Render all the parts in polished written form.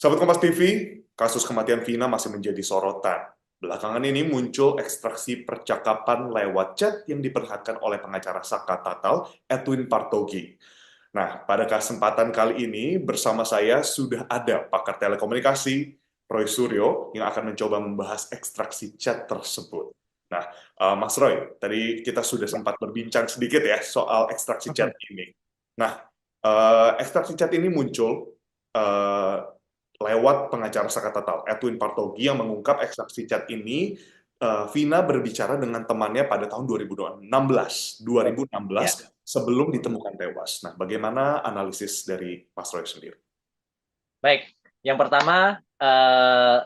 Sahabat Kompas TV, kasus kematian Vina masih menjadi sorotan. Belakangan ini muncul ekstraksi percakapan lewat chat yang diperlihatkan oleh pengacara Saka Tatal, Edwin Partogi. Nah, pada kesempatan kali ini bersama saya sudah ada pakar telekomunikasi, Roy Suryo, yang akan mencoba membahas ekstraksi chat tersebut. Nah, Mas Roy, tadi kita sudah Ya. sempat berbincang sedikit ya soal ekstraksi chat Mhm. ini. Nah, ekstraksi chat ini muncul eh, lewat pengacara Saka Tatal, Edwin Partogi, yang mengungkap ekstraksi chat ini. Vina berbicara dengan temannya pada tahun 2016, Ya, sebelum ditemukan tewas. Nah, bagaimana analisis dari Mas Roy sendiri? baik. Yang pertama,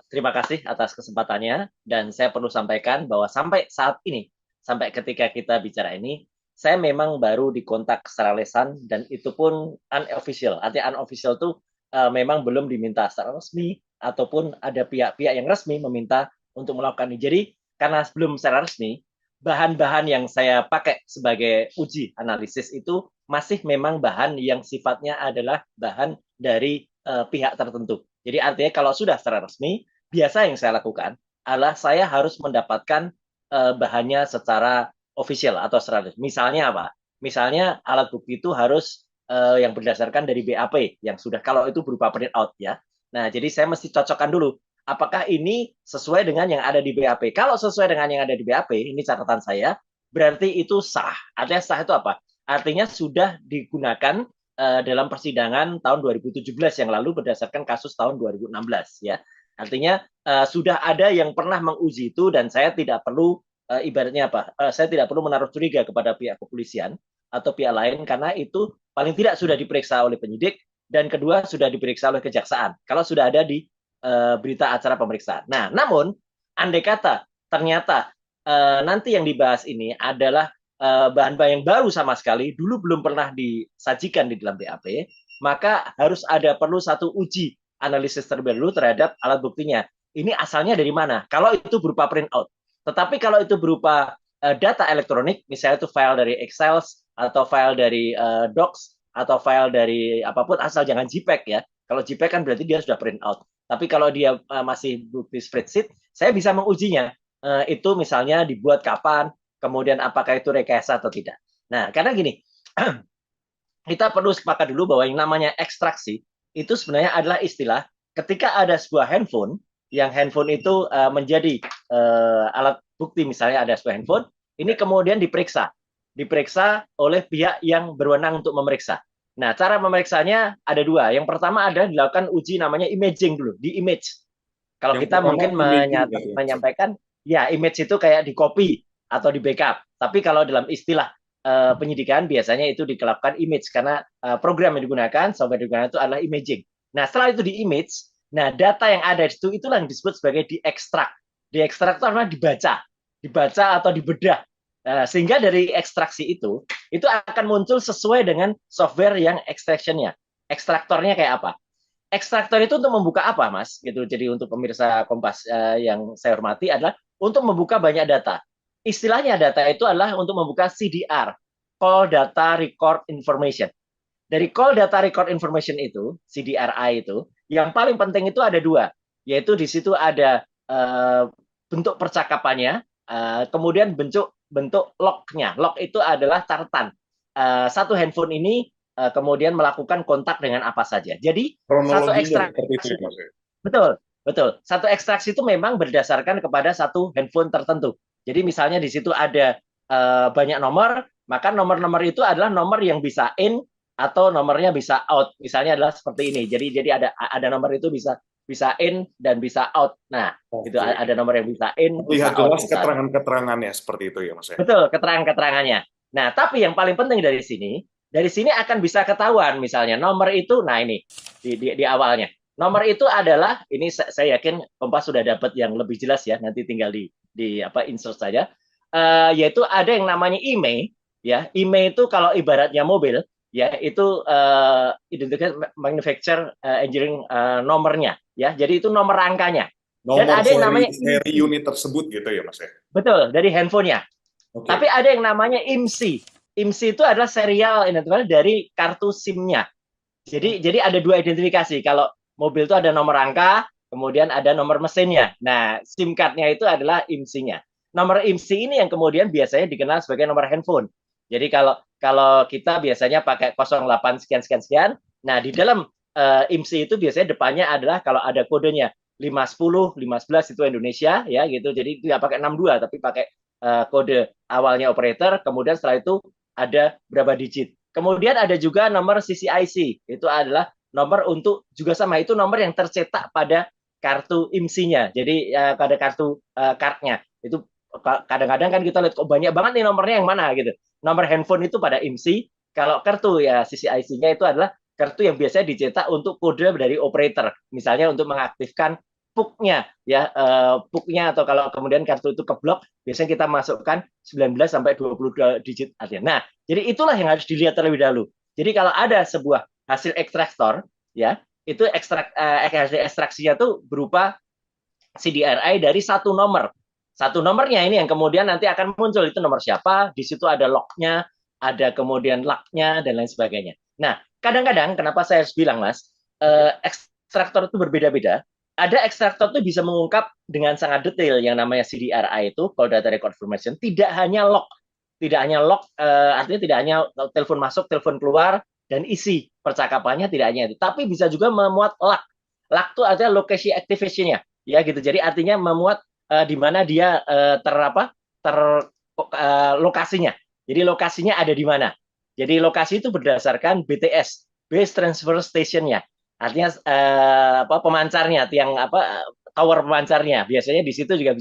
terima kasih atas kesempatannya dan saya perlu sampaikan bahwa sampai saat ini, sampai ketika kita bicara ini, saya memang baru dikontak secara lisan dan itu pun unofficial. Artinya unofficial itu memang belum diminta secara resmi ataupun ada pihak-pihak yang resmi meminta untuk melakukan ini. Jadi karena sebelum secara resmi, bahan-bahan yang saya pakai sebagai uji analisis itu masih memang bahan yang sifatnya adalah bahan dari pihak tertentu. Jadi artinya kalau sudah secara resmi, biasa yang saya lakukan adalah saya harus mendapatkan bahannya secara official atau secara resmi. Misalnya apa? Misalnya alat bukti itu harus yang berdasarkan dari BAP yang sudah kalau itu berupa print out ya. Nah, jadi saya mesti cocokkan dulu apakah ini sesuai dengan yang ada di BAP. Kalau sesuai dengan yang ada di BAP, ini catatan saya, berarti itu sah. Artinya sah itu apa? Artinya sudah digunakan dalam persidangan tahun 2017 yang lalu berdasarkan kasus tahun 2016 ya. Artinya sudah ada yang pernah menguji itu dan saya tidak perlu ibaratnya apa? Saya tidak perlu menaruh curiga kepada pihak kepolisian atau pihak lain karena itu paling tidak sudah diperiksa oleh penyidik dan kedua sudah diperiksa oleh kejaksaan. Kalau sudah ada di berita acara pemeriksaan. Nah, namun andai kata ternyata nanti yang dibahas ini adalah bahan-bahan yang baru sama sekali, dulu belum pernah disajikan di dalam BAP, maka harus ada perlu satu uji analisis terlebih dahulu terhadap alat buktinya. Ini asalnya dari mana? Kalau itu berupa print out. Tetapi kalau itu berupa data elektronik, misalnya itu file dari Excel atau file dari Docs atau file dari apapun, asal jangan JPEG ya. Kalau JPEG kan berarti dia sudah print out. Tapi kalau dia masih bukti spreadsheet, saya bisa mengujinya. Itu misalnya dibuat kapan, kemudian apakah itu rekayasa atau tidak. Nah, karena gini, kita perlu sepakat dulu bahwa yang namanya ekstraksi itu sebenarnya adalah istilah ketika ada sebuah handphone yang handphone itu menjadi alat bukti, misalnya ada sebuah handphone, ini kemudian diperiksa oleh pihak yang berwenang untuk memeriksa. Nah, cara memeriksanya ada dua. Yang pertama adalah dilakukan uji namanya imaging dulu, di image. Kalau Yang kita pertama, mungkin imaging berarti ya, Mas? menyampaikan, ya image itu kayak di copy atau di backup. Tapi kalau dalam istilah penyidikan biasanya itu dilakukan image karena program yang digunakan, software yang digunakan itu adalah imaging. Nah, setelah itu di image, nah data yang ada di situ itulah yang disebut sebagai diekstrak. Diekstrak itu adalah dibaca atau dibedah. Sehingga dari ekstraksi itu akan muncul sesuai dengan software yang extraction-nya. Ekstraktornya kayak apa? Ekstraktor itu untuk membuka apa, Mas? Gitu. Jadi untuk pemirsa Kompas yang saya hormati adalah untuk membuka banyak data. Istilahnya data itu adalah untuk membuka CDR, Call Data Record Information. Dari Call Data Record Information itu, CDRI itu, yang paling penting itu ada dua, yaitu di situ ada bentuk percakapannya, kemudian bentuk bentuk lognya. Log itu adalah catatan. Satu handphone ini kemudian melakukan kontak dengan apa saja. Jadi satu Kronologinya seperti itu ekstraksi, ya, Mas? betul, betul. Satu ekstraksi itu memang berdasarkan kepada satu handphone tertentu. Jadi misalnya di situ ada banyak nomor, maka nomor-nomor itu adalah nomor yang bisa in atau nomornya bisa out. Misalnya adalah seperti ini. Jadi ada nomor itu bisa bisa in dan bisa out. Nah, itu Oke. ada nomor yang bisa in, Terlihat bisa out jelas misalnya. keterangan-keterangannya seperti itu ya, Mas ya? Betul, keterangan-keterangannya. Nah, tapi yang paling penting dari sini akan bisa ketahuan misalnya nomor itu, nah ini di awalnya. Nomor itu adalah, ini saya yakin Kompas sudah dapat yang lebih jelas ya, nanti tinggal di apa insert saja. Yaitu ada yang namanya IMEI, ya. IMEI itu kalau ibaratnya mobil, ya itu identification manufacturer engineering nomornya, ya. Jadi itu nomor rangkanya. Dan Nomor ada yang seri namanya seri IMSI, unit tersebut gitu ya, Mas ya? betul, dari handphonenya. Tapi Oke. ada yang namanya IMSI. IMSI itu adalah serial identifier dari kartu SIM-nya. Jadi ada dua identifikasi. Kalau Mobil itu ada nomor angka, kemudian ada nomor mesinnya. Nah, SIM card-nya itu adalah IMSI-nya. Nomor IMSI ini yang kemudian biasanya dikenal sebagai nomor handphone. Jadi kalau kalau kita biasanya pakai 08 sekian sekian sekian, nah di dalam IMSI itu biasanya depannya adalah kalau ada kodenya 510, 511 itu Indonesia ya gitu. Jadi tidak pakai 62 tapi pakai kode awalnya operator, kemudian setelah itu ada berapa digit. Kemudian ada juga nomor CCIC, itu adalah nomor untuk juga sama itu nomor yang tercetak pada kartu IMSI-nya. Jadi pada kartu card-nya. Itu kadang-kadang kan kita lihat kok banyak banget nih nomornya yang mana gitu. Nomor handphone itu pada IMSI, kalau kartu ya CCIC-nya itu adalah kartu yang biasanya dicetak untuk kode dari operator. Misalnya untuk mengaktifkan PUK-nya ya PUK-nya atau kalau kemudian kartu itu keblok, biasanya kita masukkan 19 sampai 22 digit artinya. Nah, jadi itulah yang harus dilihat terlebih dahulu. Jadi kalau ada sebuah hasil ekstraktor ya, itu hasil ekstraksinya tuh berupa CDRI dari satu nomor. Satu nomornya ini yang kemudian nanti akan muncul itu nomor siapa, di situ ada lognya, ada kemudian laknya dan lain sebagainya. Nah, kadang-kadang kenapa saya harus bilang Mas, ekstraktor itu berbeda-beda. Ada ekstraktor itu bisa mengungkap dengan sangat detail yang namanya CDRI itu, call data record formation, tidak hanya log, artinya tidak hanya telepon masuk, telepon keluar, dan isi percakapannya tidak hanya itu, tapi bisa juga memuat lak. Lak itu adalah location activation-nya, ya gitu. Jadi artinya memuat di mana dia lokasinya. Jadi lokasinya ada di mana. Jadi lokasi itu berdasarkan BTS, base transfer station-nya. Artinya pemancarnya, tiang tower pemancarnya. Biasanya di situ juga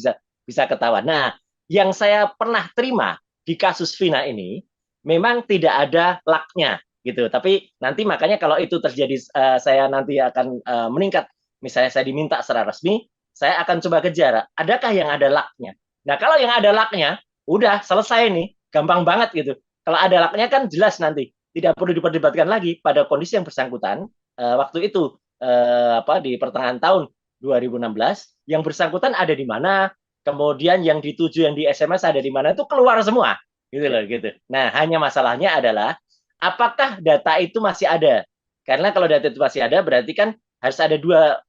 bisa ketahuan. Nah, yang saya pernah terima di kasus Vina ini memang tidak ada laknya gitu. Tapi nanti makanya kalau itu terjadi saya nanti akan meningkat, misalnya saya diminta secara resmi, saya akan coba kejar, adakah yang ada laknya. Nah, kalau yang ada laknya, udah selesai nih, gampang banget gitu. Kalau ada laknya kan jelas nanti, tidak perlu diperdebatkan lagi pada kondisi yang bersangkutan waktu itu di pertengahan tahun 2016, yang bersangkutan ada di mana, kemudian yang dituju yang di SMS ada di mana itu keluar semua, gitu loh gitu. Nah, hanya masalahnya adalah apakah data itu masih ada? Karena kalau data itu masih ada, berarti kan harus ada dua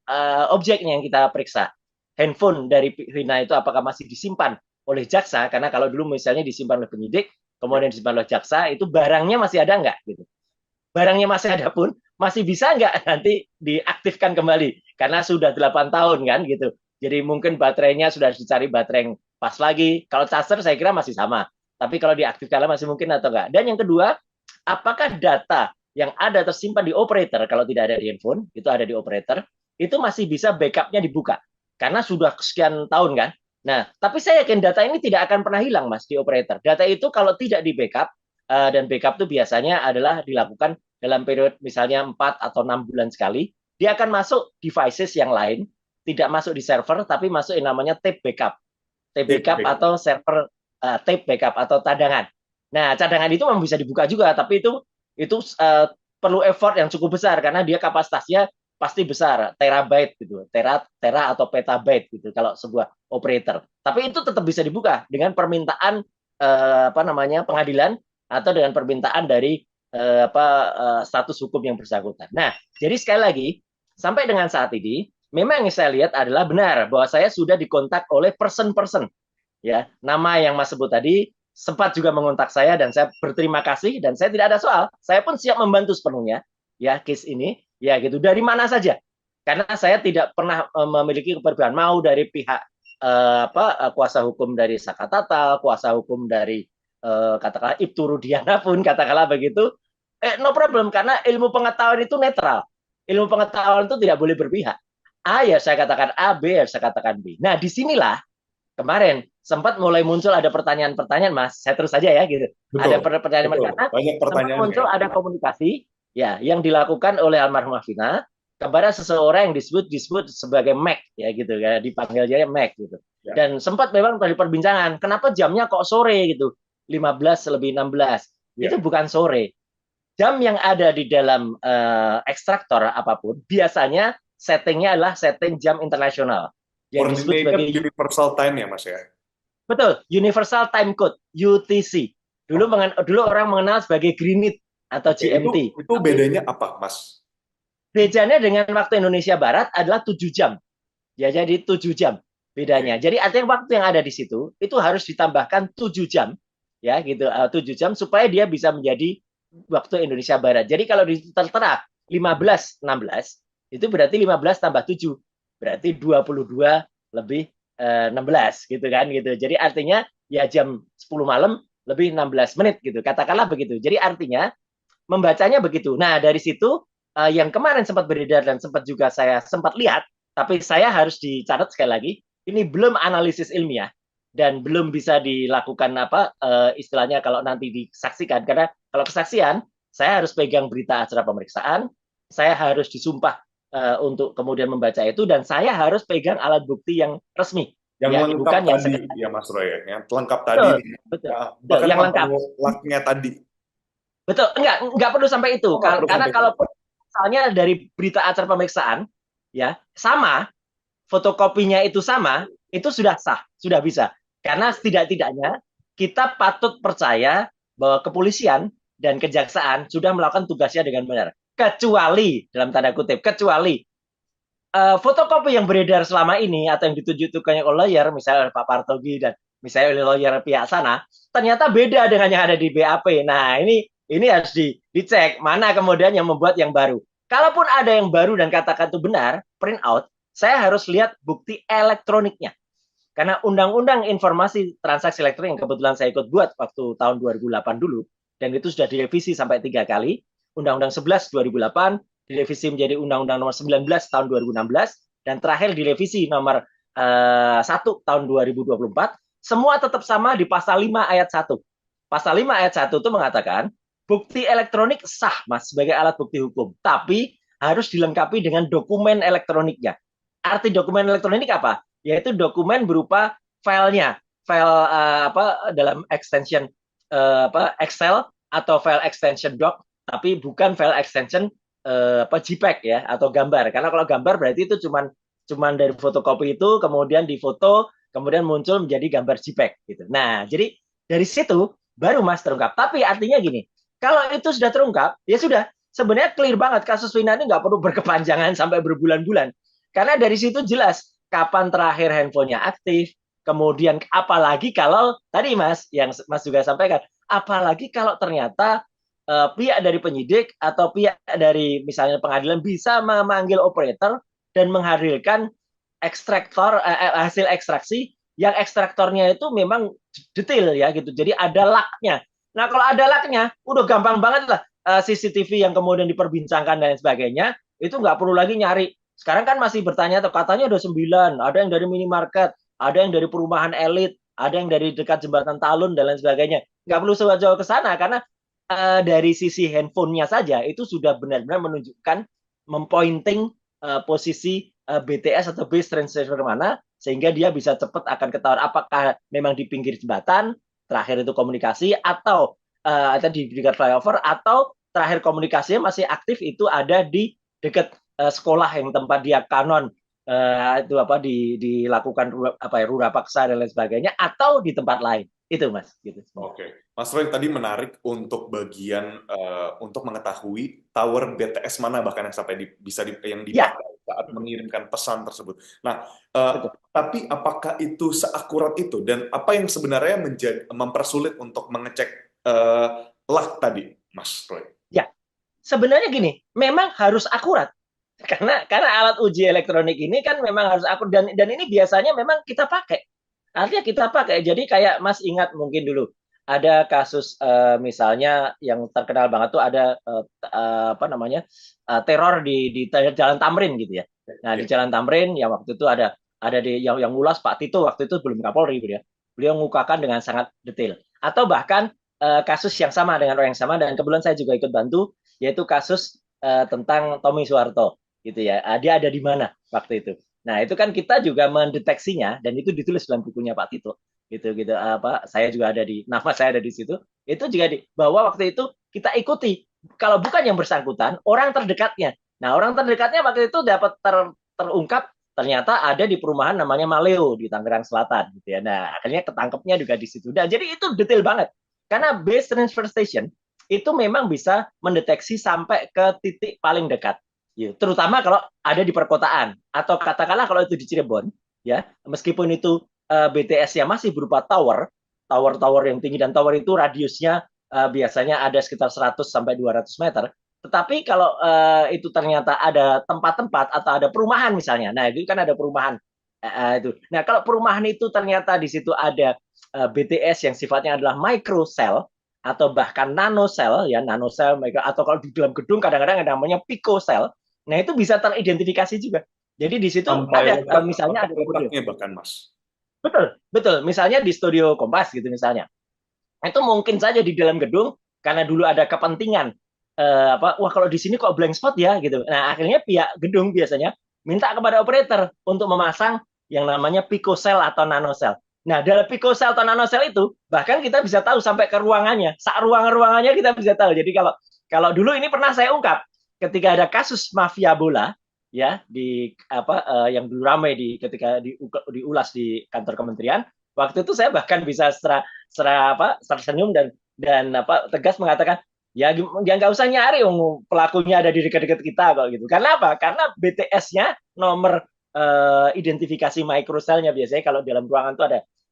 objek yang kita periksa. Handphone dari Vina itu apakah masih disimpan oleh jaksa? Karena kalau dulu misalnya disimpan oleh penyidik, kemudian disimpan oleh jaksa, itu barangnya masih ada nggak? Gitu. Barangnya masih ada pun, masih bisa nggak nanti diaktifkan kembali? Karena sudah 8 tahun kan gitu. Jadi mungkin baterainya sudah dicari baterai yang pas lagi. Kalau charger saya kira masih sama. Tapi kalau diaktifkan masih mungkin atau enggak. Dan yang kedua, apakah data yang ada tersimpan di operator, kalau tidak ada di handphone, itu ada di operator, itu masih bisa backupnya dibuka. Karena sudah sekian tahun kan. Nah, tapi saya yakin data ini tidak akan pernah hilang Mas di operator. Data itu kalau tidak di backup, dan backup itu biasanya adalah dilakukan dalam periode misalnya 4 atau 6 bulan sekali, dia akan masuk devices yang lain, tidak masuk di server, tapi masuk yang namanya tape backup. Tape backup atau server tape backup atau cadangan. Nah, cadangan itu memang bisa dibuka juga, tapi itu perlu effort yang cukup besar karena dia kapasitasnya pasti besar, terabyte gitu, tera atau petabyte gitu kalau sebuah operator. Tapi itu tetap bisa dibuka dengan permintaan pengadilan atau dengan permintaan dari status hukum yang bersangkutan. Nah, jadi sekali lagi sampai dengan saat ini memang yang saya lihat adalah benar bahwa saya sudah dikontak oleh person-person ya, nama yang Mas sebut tadi sempat juga mengontak saya dan saya berterima kasih dan saya tidak ada soal. Saya pun siap membantu sepenuhnya ya case ini ya gitu dari mana saja. Karena saya tidak pernah memiliki keperbedaan mau dari pihak kuasa hukum dari Saka Tatal, kuasa hukum dari katakanlah Ibtu Rudiana pun katakanlah begitu. No problem karena ilmu pengetahuan itu netral. Ilmu pengetahuan itu tidak boleh berpihak. A ya saya katakan A, B ya saya katakan B. Nah, disinilah kemarin sempat mulai muncul ada pertanyaan-pertanyaan, Mas. Saya terus saja ya gitu. Betul, ada pertanyaan betul. Karena banyak pertanyaan sempat muncul ada komunikasi ya yang dilakukan oleh almarhumah Vina kepada seseorang yang disebut sebagai Mac ya gitu ya, dipanggil aja Mac gitu. Ya. Dan sempat memang tadi perbincangan, kenapa jamnya kok sore gitu? 15 lebih 16. Ya. Itu bukan sore. Jam yang ada di dalam ekstraktor apapun biasanya settingnya adalah setting jam internasional yang disebut sebagai Universal Time ya Mas ya. Betul, Universal Time Code (UTC). Dulu orang mengenal sebagai Greenwich atau GMT. Itu bedanya apa, Mas? Bedanya dengan waktu Indonesia Barat adalah 7 jam. Ya, jadi 7 jam bedanya. Jadi artinya waktu yang ada di situ itu harus ditambahkan 7 jam. Ya, gitu. 7 jam supaya dia bisa menjadi waktu Indonesia Barat. Jadi kalau tertera 15 16 itu berarti 15 tambah 7 berarti 22 lebih 16 gitu kan gitu. Jadi artinya ya jam 10 malam lebih 16 menit gitu. Katakanlah begitu. Jadi artinya membacanya begitu. Nah, dari situ yang kemarin sempat beredar dan sempat juga saya sempat lihat, tapi saya harus dicatat sekali lagi, ini belum analisis ilmiah dan belum bisa dilakukan apa istilahnya kalau nanti disaksikan, karena kalau kesaksian saya harus pegang berita acara pemeriksaan, saya harus disumpah untuk kemudian membaca itu, dan saya harus pegang alat bukti yang resmi, Yang ya lengkap bukan yang tadi, sekedar. ya Mas Roy, yang lengkap tadi Betul, nih. betul, Ya, betul, bahkan yang tanpa lengkap. laknya tadi. Betul, enggak perlu sampai itu. Oh, nggak perlu Karena sampai itu. kalaupun misalnya dari berita acara pemeriksaan, ya sama, fotokopinya itu sama, itu sudah sah, sudah bisa. Karena setidak-tidaknya kita patut percaya bahwa kepolisian dan kejaksaan sudah melakukan tugasnya dengan benar. Kecuali, dalam tanda kutip, kecuali fotokopi yang beredar selama ini atau yang ditunjukkan oleh lawyer, misalnya Pak Partogi dan misalnya oleh lawyer pihak sana, ternyata beda dengan yang ada di BAP. Nah, ini harus dicek mana kemudian yang membuat yang baru. Kalaupun ada yang baru dan katakan itu benar, print out, saya harus lihat bukti elektroniknya. Karena Undang-Undang Informasi Transaksi Elektronik yang kebetulan saya ikut buat waktu tahun 2008 dulu, dan itu sudah direvisi sampai 3 kali, Undang-Undang 11 2008, direvisi menjadi Undang-Undang nomor 19 tahun 2016, dan terakhir direvisi nomor 1 tahun 2024, semua tetap sama di pasal 5 ayat 1. Pasal 5 ayat 1 itu mengatakan, bukti elektronik sah Mas sebagai alat bukti hukum, tapi harus dilengkapi dengan dokumen elektroniknya. Arti dokumen elektronik apa? Yaitu dokumen berupa filenya, file apa dalam extension Excel atau file extension doc, tapi bukan file extension JPEG ya atau gambar. Karena kalau gambar berarti itu cuman dari fotokopi itu kemudian difoto kemudian muncul menjadi gambar JPEG gitu. Nah, jadi dari situ baru Mas terungkap. Tapi artinya gini, kalau itu sudah terungkap, ya sudah. Sebenarnya clear banget kasus Vina ini nggak perlu berkepanjangan sampai berbulan-bulan. Karena dari situ jelas kapan terakhir handphonenya aktif, kemudian apalagi kalau tadi Mas yang Mas juga sampaikan, apalagi kalau ternyata pihak dari penyidik atau pihak dari misalnya pengadilan bisa memanggil operator dan menghadirkan hasil ekstraksi yang ekstraktornya itu memang detail ya gitu. Jadi ada laknya. Nah kalau ada laknya, udah gampang banget lah CCTV yang kemudian diperbincangkan dan sebagainya, itu nggak perlu lagi nyari. Sekarang kan masih bertanya, katanya ada 9, ada yang dari minimarket, ada yang dari perumahan elit, ada yang dari dekat jembatan Talun dan lain sebagainya. Nggak perlu jauh-jauh ke sana karena dari sisi handphonenya saja itu sudah benar-benar menunjukkan mempointing posisi BTS atau base transceiver mana sehingga dia bisa cepat akan ketahuan apakah memang di pinggir jembatan terakhir itu komunikasi atau di dekat flyover atau terakhir komunikasinya masih aktif itu ada di dekat sekolah yang tempat dia kanon itu apa dilakukan apa ya rura paksa dan lain sebagainya atau di tempat lain itu Mas gitu. Oke, Mas Roy tadi menarik untuk bagian untuk mengetahui tower BTS mana bahkan yang sampai yang Ya, dipakai saat mengirimkan pesan tersebut. Nah, betul. tapi apakah itu seakurat itu dan apa yang sebenarnya mempersulit untuk mengecek lag tadi, Mas Roy? Ya, sebenarnya gini, memang harus akurat. Karena alat uji elektronik ini kan memang harus akurat dan ini biasanya memang kita pakai. Artinya kita pakai. Jadi kayak Mas ingat mungkin dulu ada kasus misalnya yang terkenal banget tuh ada apa namanya teror di Jalan Tamrin gitu ya. Nah di Ya. Jalan Tamrin yang waktu itu ada di yang ngulas Pak Tito waktu itu belum Kapolri gitu ya. Beliau mengukakan dengan sangat detail. Atau bahkan kasus yang sama dengan orang yang sama dan kebetulan saya juga ikut bantu yaitu kasus tentang Tommy Soeharto gitu ya. Dia ada di mana waktu itu. Nah, itu kan kita juga mendeteksinya dan itu ditulis dalam bukunya Pak Tito. Gitu apa saya juga ada di nama saya ada di situ. Itu juga bahwa waktu itu kita ikuti kalau bukan yang bersangkutan, orang terdekatnya. Nah, orang terdekatnya waktu itu dapat terungkap ternyata ada di perumahan namanya Maleo di Tangerang Selatan gitu ya. Nah, akhirnya ketangkepnya juga di situ. Nah, jadi itu detail banget. Karena base transfer station itu memang bisa mendeteksi sampai ke titik paling dekat. Ya, terutama kalau ada di perkotaan atau katakanlah kalau itu di Cirebon, ya meskipun itu BTS-nya masih berupa tower yang tinggi dan tower itu radiusnya biasanya ada sekitar 100 sampai 200 meter. Tetapi kalau itu ternyata ada tempat-tempat atau ada perumahan misalnya, nah itu kan ada perumahan itu. Nah kalau perumahan itu ternyata di situ ada BTS yang sifatnya adalah micro cell atau bahkan nanosel ya nanosel atau kalau di dalam gedung kadang-kadang ada namanya picocell. Nah, itu bisa teridentifikasi juga. Jadi di situ Sampai ada misalnya ada kode. letak-letaknya bahkan, Mas. Betul, betul. Misalnya di studio Kompas gitu misalnya. Itu mungkin saja di dalam gedung karena dulu ada kepentingan wah kalau di sini kok blank spot ya gitu. Nah, akhirnya pihak gedung biasanya minta kepada operator untuk memasang yang namanya picocell atau nanosel. Nah, dalam picocell atau nanosel itu bahkan kita bisa tahu sampai ke ruangannya. Saat ruangan-ruangannya kita bisa tahu. Jadi kalau kalau dulu ini pernah saya ungkap ketika ada kasus mafia bola ya di yang dulu ramai ketika diulas di kantor kementerian. Waktu itu saya bahkan bisa secara tersenyum dan tegas mengatakan ya nggak usah nyari pelakunya ada di dekat-dekat kita kok gitu. Karena apa? Karena BTS-nya nomor identifikasi microcell-nya biasanya kalau dalam ruangan itu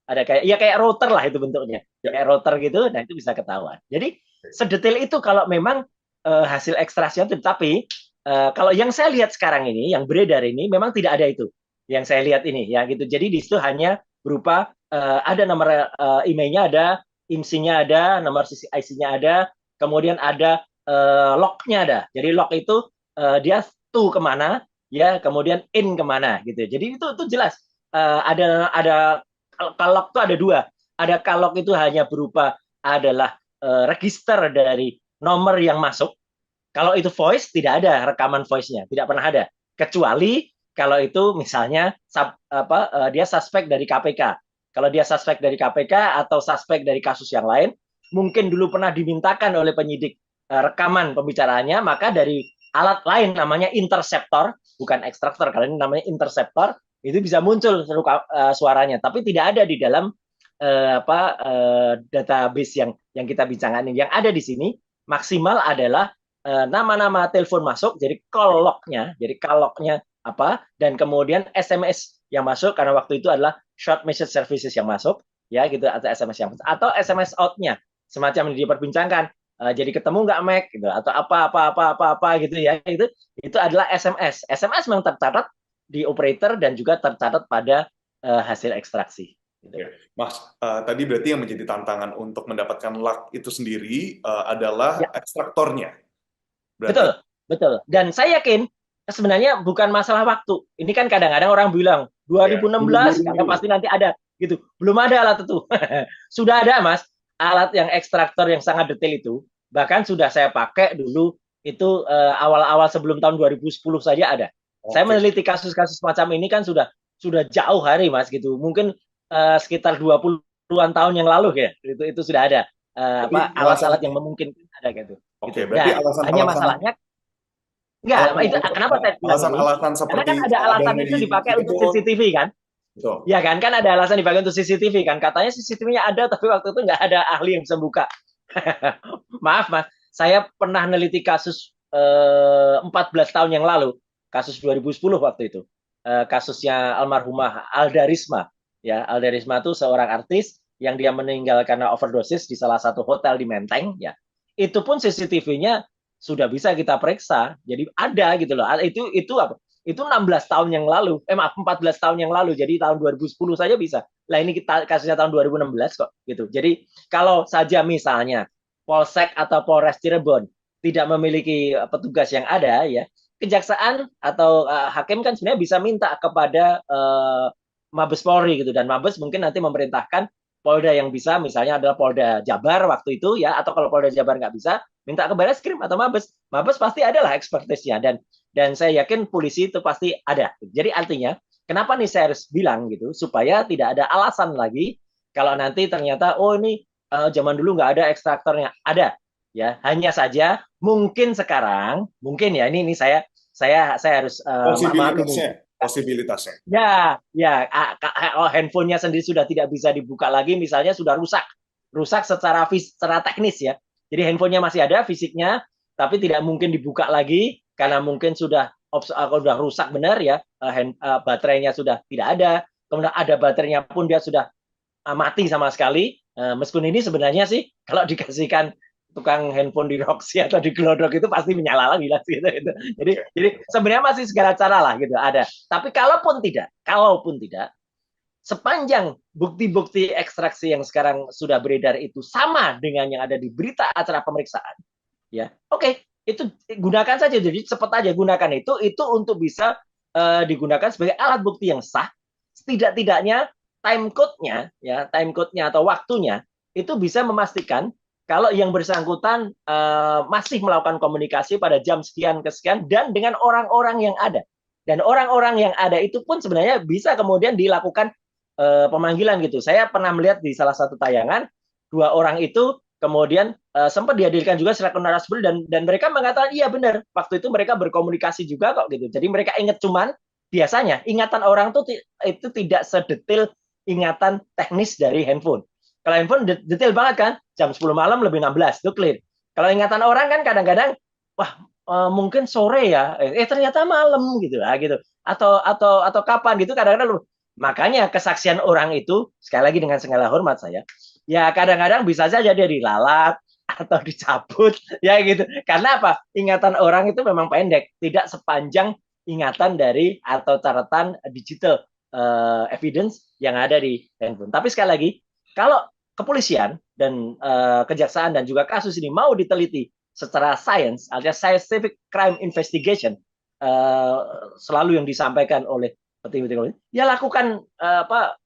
ada kayak router lah itu bentuknya. Ya. Kayak router gitu, nah itu bisa ketahuan. Jadi sedetail itu kalau memang hasil ekstrasinya itu. Tapi kalau yang saya lihat sekarang ini, yang beredar ini memang tidak ada itu. Yang saya lihat ini ya gitu. Jadi di situ hanya berupa ada nomor emailnya ada, IMSI-nya ada, nomor IC-nya ada, kemudian ada log-nya ada. Jadi log itu dia to kemana, ya, kemudian in kemana gitu. Jadi itu jelas. Ada kalog itu ada dua. Ada kalog itu hanya berupa adalah register dari nomor yang masuk. Kalau itu voice tidak ada rekaman voice-nya, tidak pernah ada. Kecuali kalau itu misalnya dia suspek dari KPK. Kalau dia suspek dari KPK atau suspek dari kasus yang lain, mungkin dulu pernah dimintakan oleh penyidik rekaman pembicaraannya, maka dari alat lain namanya interceptor, bukan ekstraktor, kalau ini namanya interceptor, itu bisa muncul suaranya, tapi tidak ada di dalam database yang kita bincangkan. Yang ada di sini maksimal adalah nama-nama telepon masuk, jadi call log-nya, jadi call log-nya dan kemudian SMS yang masuk karena waktu itu adalah short message services yang masuk, ya gitu, atau SMS yang masuk, atau SMS out-nya, semacam yang diperbincangkan. Jadi ketemu nggak Mac gitu atau apa gitu ya, itu adalah SMS. SMS memang tercatat di operator dan juga tercatat pada hasil ekstraksi. Gitu. Mas, tadi berarti yang menjadi tantangan untuk mendapatkan luck itu sendiri adalah ekstraktornya. Berarti. Betul, betul. Dan saya yakin sebenarnya bukan masalah waktu. Ini kan kadang-kadang orang bilang 2016 karena pasti nanti ada gitu. Belum ada alat itu. Sudah ada, Mas, alat yang ekstraktor yang sangat detail itu. Bahkan sudah saya pakai dulu itu awal-awal sebelum tahun 2010 saja ada. Saya meneliti kasus-kasus macam ini kan sudah jauh hari, Mas, gitu. Mungkin sekitar 20-an tahun yang lalu ya. Itu sudah ada alat-alat yang memungkinkan ada gitu. Oke, berarti alasan hanya masalahnya enggak, itu kenapa saya bilang alasan-alasan seperti karena kan ada alasan itu dipakai untuk CCTV kan? Betul. Ya kan ada alasan dipakai untuk CCTV kan? Katanya CCTV-nya ada tapi waktu itu nggak ada ahli yang bisa buka. Maaf Mas, saya pernah neliti kasus 14 tahun yang lalu, kasus 2010 waktu itu. Kasusnya almarhumah Alda Risma. Ya, Alda Risma itu seorang artis yang dia meninggal karena overdosis di salah satu hotel di Menteng ya. Itu pun CCTV-nya sudah bisa kita periksa. Jadi ada gitu loh. Itu apa? Itu 16 tahun yang lalu. Maaf, 14 tahun yang lalu. Jadi tahun 2010 saja bisa. Lah ini kita kasusnya tahun 2016 kok gitu. Jadi kalau saja misalnya Polsek atau Polres Cirebon tidak memiliki petugas yang ada ya, kejaksaan atau hakim kan sebenarnya bisa minta kepada Mabes Polri gitu, dan Mabes mungkin nanti memerintahkan Polda yang bisa, misalnya adalah Polda Jabar waktu itu ya, atau kalau Polda Jabar nggak bisa, minta ke Barreskrim atau Mabes. Mabes pasti adalah ekspertisnya, dan saya yakin polisi itu pasti ada. Jadi artinya, kenapa nih saya harus bilang gitu, supaya tidak ada alasan lagi kalau nanti ternyata, oh ini zaman dulu nggak ada ekstraktornya. Ada, ya. Hanya saja mungkin sekarang, mungkin ya, ini saya harus posibilitasnya. Ya, handphonenya sendiri sudah tidak bisa dibuka lagi, misalnya sudah rusak secara teknis ya. Jadi handphonenya masih ada fisiknya, tapi tidak mungkin dibuka lagi karena mungkin sudah udah rusak benar ya, baterainya sudah tidak ada, kemudian ada baterainya pun dia sudah mati sama sekali. Meskipun ini sebenarnya sih kalau dikasihkan tukang handphone di Roxy atau di Glodok itu pasti menyala lagi lah gitu, gitu. Jadi sebenarnya masih segala cara lah gitu ada. Tapi kalaupun tidak, sepanjang bukti-bukti ekstraksi yang sekarang sudah beredar itu sama dengan yang ada di berita acara pemeriksaan, ya oke, itu gunakan saja. Jadi cepat aja gunakan itu untuk bisa digunakan sebagai alat bukti yang sah. Setidak-tidaknya time code-nya atau waktunya itu bisa memastikan kalau yang bersangkutan masih melakukan komunikasi pada jam sekian ke sekian dan dengan orang-orang yang ada. Dan orang-orang yang ada itu pun sebenarnya bisa kemudian dilakukan pemanggilan gitu. Saya pernah melihat di salah satu tayangan, dua orang itu kemudian sempat dihadirkan juga secara narasumber dan mereka mengatakan iya benar, waktu itu mereka berkomunikasi juga kok gitu. Jadi mereka ingat, cuman biasanya ingatan orang tuh itu tidak sedetail ingatan teknis dari handphone. Kalau handphone detail banget kan, jam 10 malam lebih 16 itu clear. Kalau ingatan orang kan kadang-kadang wah mungkin sore ya, ternyata malam gitu lah gitu. Atau kapan gitu kadang-kadang. Makanya kesaksian orang itu sekali lagi dengan segala hormat saya, ya kadang-kadang bisa saja dia dilalat atau dicabut ya gitu. Karena apa? Ingatan orang itu memang pendek, tidak sepanjang ingatan dari atau catatan digital evidence yang ada di handphone. Tapi sekali lagi, kalau kepolisian dan kejaksaan dan juga kasus ini mau diteliti secara sains, alias scientific crime investigation, selalu yang disampaikan oleh petinggi-petinggi, ya lakukan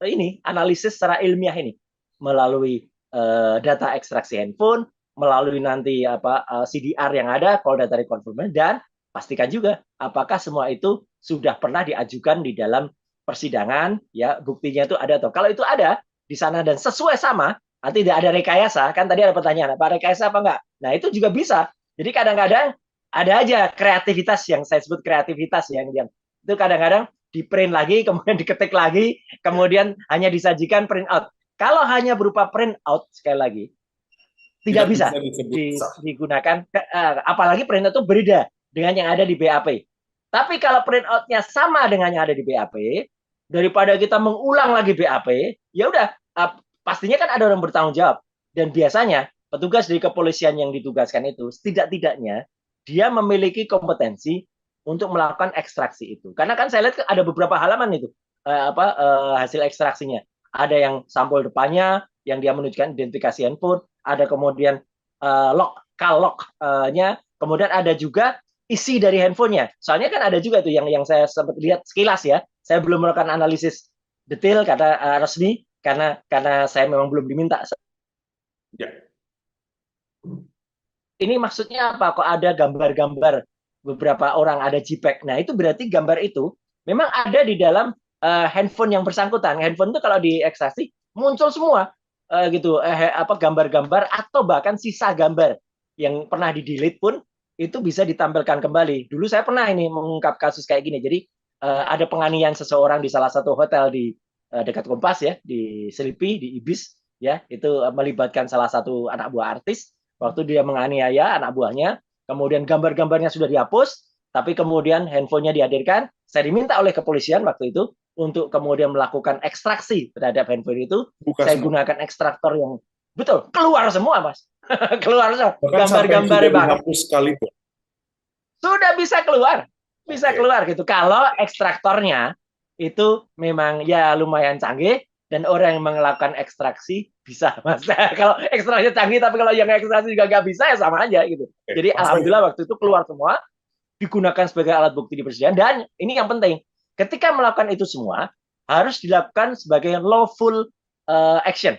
ini analisis secara ilmiah ini melalui data ekstraksi handphone, melalui nanti CDR yang ada, call data reconfirmation, dan pastikan juga apakah semua itu sudah pernah diajukan di dalam persidangan, ya buktinya itu ada atau kalau itu ada di sana dan sesuai sama, tidak ada rekayasa, kan tadi ada pertanyaan apa rekayasa apa enggak, nah itu juga bisa. Jadi kadang-kadang ada aja kreativitas yang saya sebut kreativitas yang itu kadang-kadang di print lagi, kemudian diketik lagi, kemudian hanya disajikan print out. Kalau hanya berupa print out, sekali lagi, tidak bisa digunakan, apalagi print out itu berbeda dengan yang ada di BAP. Tapi kalau print out-nya sama dengan yang ada di BAP, daripada kita mengulang lagi BAP, ya udah, pastinya kan ada orang bertanggung jawab. Dan biasanya petugas dari kepolisian yang ditugaskan itu, setidak-tidaknya dia memiliki kompetensi untuk melakukan ekstraksi itu. Karena kan saya lihat ada beberapa halaman itu hasil ekstraksinya. Ada yang sampul depannya yang dia menunjukkan identifikasi handphone, ada kemudian log-nya, kemudian ada juga isi dari handphonenya. Soalnya kan ada juga tuh yang saya sempat lihat sekilas ya. Saya belum melakukan analisis detail kata resmi karena saya memang belum diminta. Ya. Ini maksudnya apa? Kok ada gambar-gambar beberapa orang, ada JPEG. Nah, itu berarti gambar itu memang ada di dalam handphone yang bersangkutan. Handphone itu kalau diekstraksi muncul semua gitu gambar-gambar atau bahkan sisa gambar yang pernah di-delete pun itu bisa ditampilkan kembali. Dulu saya pernah ini mengungkap kasus kayak gini. Jadi ada penganiayaan seseorang di salah satu hotel di dekat Kompas ya, di Selipi, di Ibis ya, itu melibatkan salah satu anak buah artis. Waktu dia menganiaya anak buahnya, kemudian gambar-gambarnya sudah dihapus, tapi kemudian handphonenya dihadirkan. Saya diminta oleh kepolisian waktu itu untuk kemudian melakukan ekstraksi terhadap handphone itu. Saya gunakan ekstraktor yang betul keluar semua, Mas. Keluar semua. Gambar-gambarnya banget. Sudah bisa keluar. Bisa keluar gitu. Kalau ekstraktornya itu memang ya lumayan canggih dan orang yang melakukan ekstraksi bisa, Mas. Kalau ekstraksi canggih tapi kalau yang ekstraksi juga nggak bisa ya sama aja gitu. Jadi alhamdulillah waktu itu keluar semua, digunakan sebagai alat bukti di persidangan. Dan ini yang penting, ketika melakukan itu semua harus dilakukan sebagai lawful action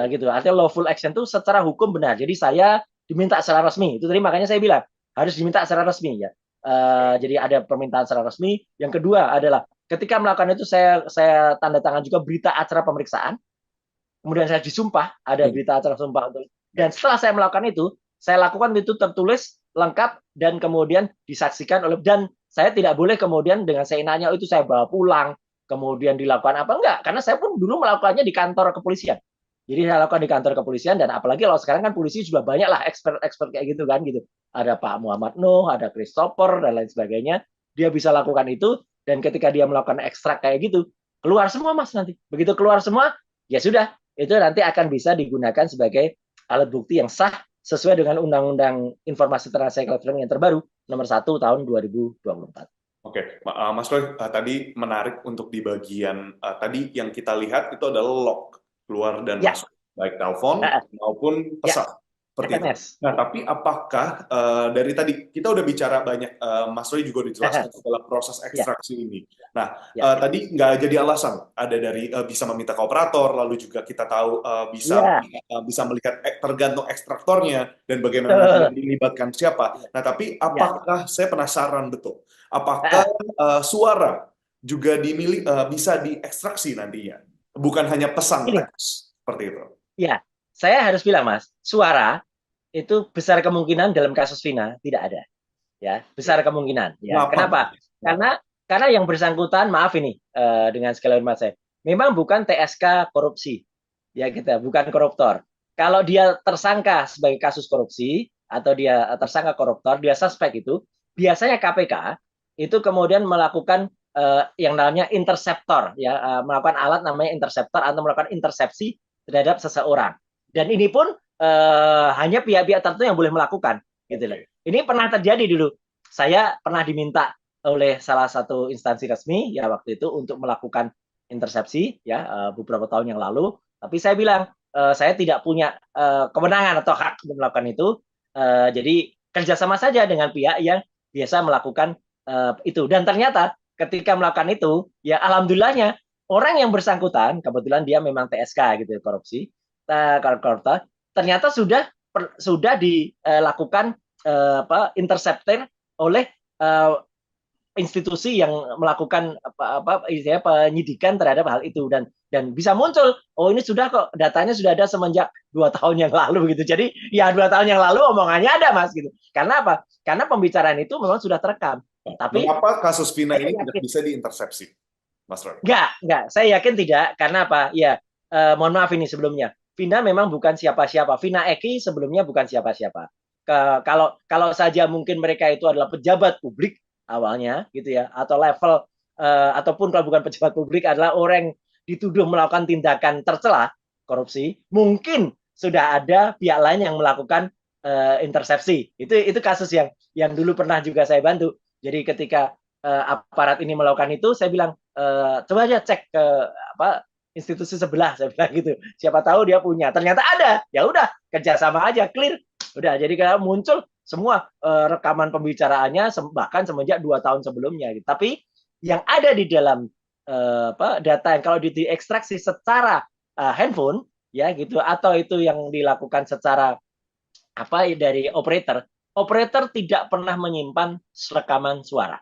gitu. Artinya lawful action itu secara hukum benar. Jadi saya diminta secara resmi. Itu tadi makanya saya bilang harus diminta secara resmi ya. Jadi ada permintaan secara resmi. Yang kedua adalah ketika melakukan itu saya tanda tangan juga berita acara pemeriksaan. Kemudian saya disumpah, ada berita acara sumpah. Dan setelah saya melakukan itu, saya lakukan itu tertulis, lengkap, dan kemudian disaksikan oleh, dan saya tidak boleh kemudian dengan seenaknya itu saya bawa pulang, kemudian dilakukan apa enggak. Karena saya pun dulu melakukannya di kantor kepolisian. Jadi saya lakukan di kantor kepolisian, dan apalagi kalau sekarang kan polisi juga banyak lah expert kayak gitu kan gitu. Ada Pak Muhammad Nuh, ada Christopher, dan lain sebagainya. dia bisa lakukan itu, dan ketika dia melakukan ekstrak kayak gitu, keluar semua Mas nanti. Begitu keluar semua, ya sudah, itu nanti akan bisa digunakan sebagai alat bukti yang sah sesuai dengan Undang-Undang Informasi Transaksi Elektronik yang terbaru nomor 1 tahun 2024. Oke, Mas Roy, tadi menarik untuk di bagian tadi yang kita lihat itu adalah log keluar dan Ya, masuk, baik telepon maupun ya, pesan, seperti itu. SMS. Nah, tapi apakah dari tadi kita udah bicara banyak, Mas Roy juga dijelaskan setelah proses Ya, ekstraksi ini. Nah, ya, tadi nggak jadi alasan, ada dari bisa meminta ke operator, lalu juga kita tahu ya, bisa melihat tergantung ekstraktornya dan bagaimana nanti yang betul. dilibatkan siapa. Ya, Nah, tapi ya. apakah saya penasaran betul? Apakah suara juga bisa diekstraksi nantinya, bukan hanya pesan Ini, teks seperti itu? ya, saya harus bilang Mas, suara itu besar kemungkinan dalam kasus Vina tidak ada, ya, besar kemungkinan, ya. Kenapa? Kenapa? Kenapa? Karena yang bersangkutan, maaf ini, dengan segala hormat saya, memang bukan TSK korupsi, ya kita bukan koruptor. Kalau dia tersangka sebagai kasus korupsi atau dia tersangka koruptor, dia suspek itu, biasanya KPK itu kemudian melakukan yang namanya interceptor, ya, melakukan alat namanya interceptor atau melakukan intersepsi terhadap seseorang. Dan ini pun hanya pihak-pihak tertentu yang boleh melakukan, gitu loh. Oke. Ini pernah terjadi dulu. Saya pernah diminta oleh salah satu instansi resmi ya waktu itu untuk melakukan intersepsi ya beberapa tahun yang lalu. Tapi saya bilang saya tidak punya kewenangan atau hak untuk melakukan itu. Jadi kerjasama saja dengan pihak yang biasa melakukan itu. Dan ternyata ketika melakukan itu, ya alhamdulillahnya orang yang bersangkutan, kebetulan dia memang TSK gitu korupsi, koruptor, ternyata sudah dilakukan interceptor oleh institusi yang melakukan penyidikan terhadap hal itu dan bisa muncul ini sudah kok datanya sudah ada semenjak 2 tahun yang lalu gitu. Jadi ya 2 tahun yang lalu omongannya ada Mas gitu. Karena apa? Karena pembicaraan itu memang sudah terekam. Tapi Mengapa kasus Vina saya ini tidak yakin bisa diintersepsi, Mas Roy? enggak. Saya yakin tidak. Karena apa? Ya, mohon maaf ini sebelumnya. Vina memang bukan siapa-siapa. Vina Eki sebelumnya bukan siapa-siapa. Kalau saja mungkin mereka itu adalah pejabat publik awalnya, gitu ya, atau level ataupun kalau bukan pejabat publik adalah orang yang dituduh melakukan tindakan tercela korupsi, mungkin sudah ada pihak lain yang melakukan intersepsi. Itu kasus yang dulu pernah juga saya bantu. Jadi ketika aparat ini melakukan itu, saya bilang coba aja cek ke institusi sebelah, saya bilang gitu. Siapa tahu dia punya. Ternyata ada. Ya udah, kerjasama aja, clear. Udah, jadi kalau muncul semua rekaman pembicaraannya bahkan semenjak 2 tahun sebelumnya. Gitu. Tapi yang ada di dalam data yang kalau diekstraksi secara handphone, ya gitu, atau itu yang dilakukan secara dari operator tidak pernah menyimpan rekaman suara,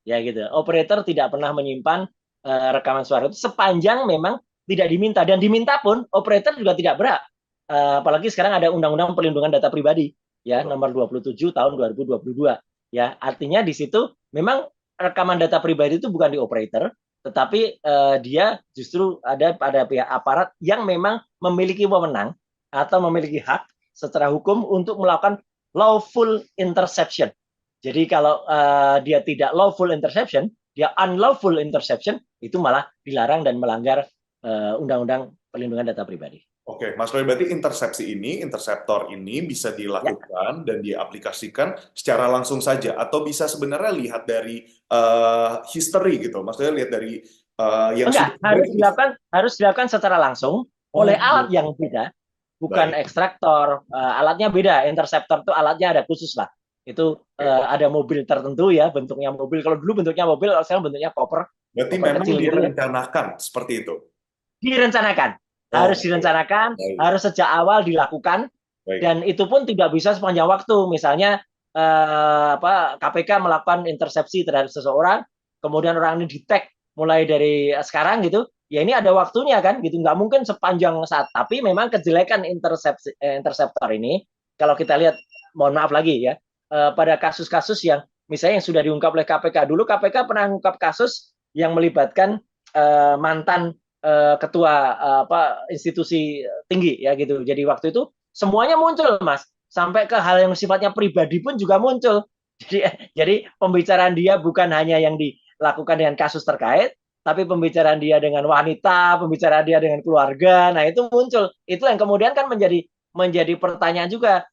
ya gitu. Operator tidak pernah menyimpan rekaman suara itu sepanjang memang tidak diminta, dan diminta pun operator juga tidak berhak. Apalagi sekarang ada Undang-Undang Perlindungan Data Pribadi ya nomor 27 tahun 2022 ya, artinya di situ memang rekaman data pribadi itu bukan di operator, tetapi dia justru ada pada pihak aparat yang memang memiliki wewenang atau memiliki hak secara hukum untuk melakukan lawful interception. Jadi kalau dia tidak lawful interception, dia unlawful interception, itu malah dilarang dan melanggar Undang-Undang Perlindungan Data Pribadi. Oke, Mas Roy, berarti interseptor ini bisa Ya. dilakukan dan diaplikasikan secara langsung saja, atau bisa sebenarnya lihat dari history gitu, maksudnya lihat dari yang Enggak, sudah terjadi. harus dilakukan secara langsung oleh Oh, alat yang beda, bukan baik. ekstraktor. Alatnya beda. Interceptor itu alatnya ada khusus lah. Itu ada mobil tertentu ya, bentuknya mobil. Kalau dulu bentuknya mobil, kalau sekarang bentuknya koper, Berarti koper memang kecil gitu ya. direncanakan seperti itu. Direncanakan, harus Oh, oke. direncanakan, Baik, harus sejak awal dilakukan, baik. dan itu pun tidak bisa sepanjang waktu. Misalnya KPK melakukan intersepsi terhadap seseorang, kemudian orang ini di-tag mulai dari sekarang gitu, ya ini ada waktunya kan, gitu, nggak mungkin sepanjang saat. Tapi memang kejelekan interceptor ini, kalau kita lihat, mohon maaf lagi ya, pada kasus-kasus yang misalnya yang sudah diungkap oleh KPK, dulu KPK pernah mengungkap kasus yang melibatkan mantan ketua institusi tinggi ya gitu. Jadi waktu itu semuanya muncul Mas, sampai ke hal yang sifatnya pribadi pun juga muncul. Jadi, jadi pembicaraan dia bukan hanya yang dilakukan dengan kasus terkait, tapi pembicaraan dia dengan wanita, pembicaraan dia dengan keluarga. Nah, itu muncul. Itu yang kemudian kan menjadi pertanyaan juga,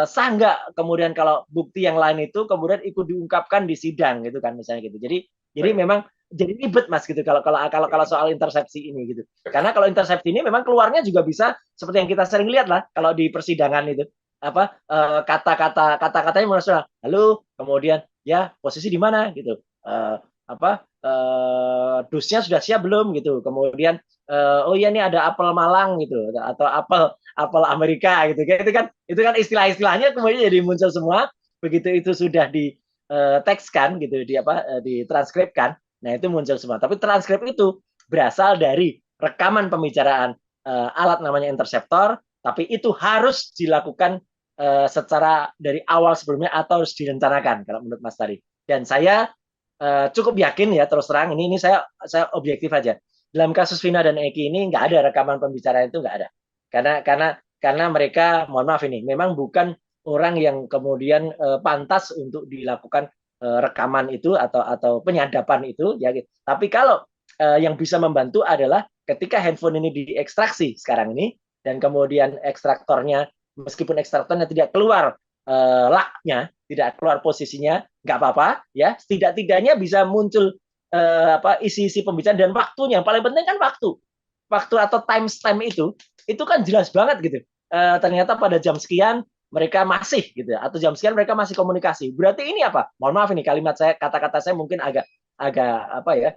sah nggak kemudian kalau bukti yang lain itu kemudian ikut diungkapkan di sidang gitu kan misalnya gitu. Jadi Baik. memang jadi ribet Mas gitu kalau kalau kalau kalau soal intersepsi ini gitu. Karena kalau intersepsi ini memang keluarnya juga bisa seperti yang kita sering lihat lah kalau di persidangan itu apa kata-katanya maksudnya halo kemudian ya posisi di mana gitu apa dusnya sudah siap belum gitu kemudian oh iya ini ada apel Malang gitu atau apel apel Amerika gitu itu kan istilah-istilahnya kemudian jadi muncul semua begitu itu sudah di tekskan gitu di ditranskripkan nah itu muncul semua tapi transkrip itu berasal dari rekaman pembicaraan alat namanya interceptor tapi itu harus dilakukan secara dari awal sebelumnya atau harus direncanakan kalau menurut Mas tadi. Dan saya cukup yakin ya terus terang ini saya objektif aja. Dalam kasus Vina dan Eki ini nggak ada rekaman pembicaraan itu nggak ada. Karena mereka mohon maaf ini memang bukan orang yang kemudian pantas untuk dilakukan rekaman itu atau penyadapan itu ya. Gitu. Tapi kalau yang bisa membantu adalah ketika handphone ini diekstraksi sekarang ini dan kemudian ekstraktornya meskipun ekstraktornya tidak keluar laknya, tidak keluar posisinya, nggak apa-apa, ya. Setidak-tidaknya bisa muncul isi-isi pembicaraan dan waktunya. Yang paling penting kan waktu atau timestamp itu kan jelas banget gitu. Ternyata pada jam sekian mereka masih gitu, atau jam sekian mereka masih komunikasi. Berarti ini apa? Mohon maaf ini kalimat saya, kata-kata saya mungkin agak agak apa ya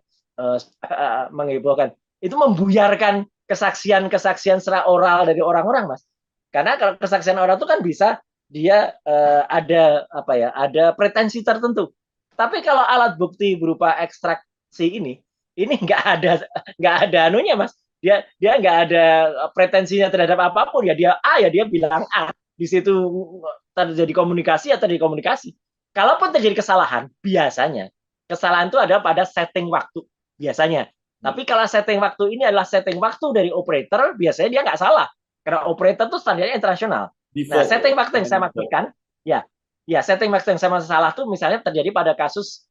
menghebohkan. Itu membuyarkan kesaksian-kesaksian secara oral dari orang-orang, Mas. Karena kalau kesaksian orang itu kan bisa dia ada apa ya, ada pretensi tertentu. Tapi kalau alat bukti berupa ekstraksi ini nggak ada anunya mas. Dia nggak ada pretensinya terhadap apapun ya dia A ya dia bilang A. Di situ terjadi komunikasi atau terjadi komunikasi. Kalaupun terjadi kesalahan, biasanya kesalahan itu ada pada setting waktu biasanya. Tapi kalau setting waktu ini adalah setting waktu dari operator, biasanya dia nggak salah. Karena operator itu standarnya internasional. Nah, Default ya. setting waktu yang saya maksudkan, ya setting waktu yang saya masalah itu misalnya terjadi pada kasus